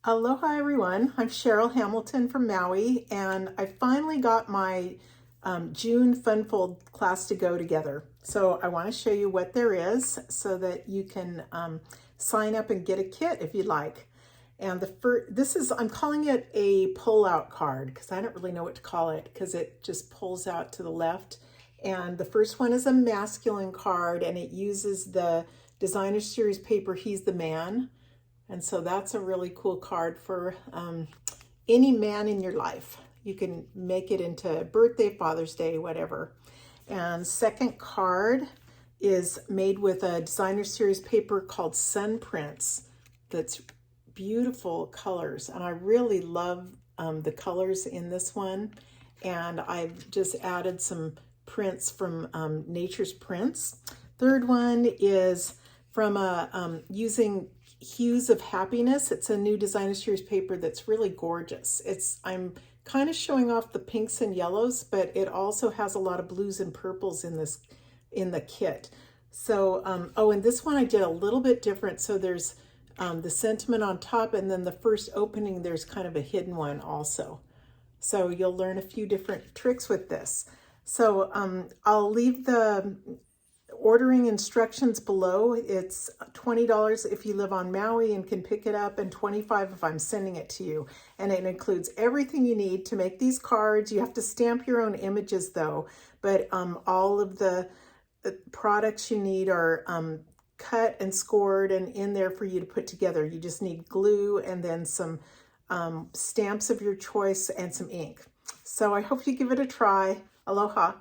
Aloha everyone, I'm Cheryl Hamilton from Maui, and I finally got my June Funfold class to go together. So I want to show you what there is so that you can sign up and get a kit if you'd like. And I'm calling it a pull-out card because I don't really know what to call it because it just pulls out to the left. And the first one is a masculine card, and it uses the Designer Series paper, He's the Man. And so that's a really cool card for any man in your life. You can make it into birthday, Father's Day, whatever. And second card is made with a Designer Series paper called Sun Prints. That's beautiful colors. And I really love the colors in this one. And I've just added some prints from Nature's Prints. Third one is from using Hues of Happiness. It's a new Designer Series paper that's really gorgeous. I'm kind of showing off the pinks and yellows, but it also has a lot of blues and purples in the kit. So, and this one I did a little bit different. So there's the sentiment on top, and then the first opening, there's kind of a hidden one also. So you'll learn a few different tricks with this. So I'll leave the ordering instructions below. It's $20 if you live on Maui and can pick it up, and $25 if I'm sending it to you. And it includes everything you need to make these cards. You have to stamp your own images though, but all of the products you need are cut and scored and in there for you to put together. You just need glue and then some stamps of your choice and some ink. So I hope you give it a try. Aloha.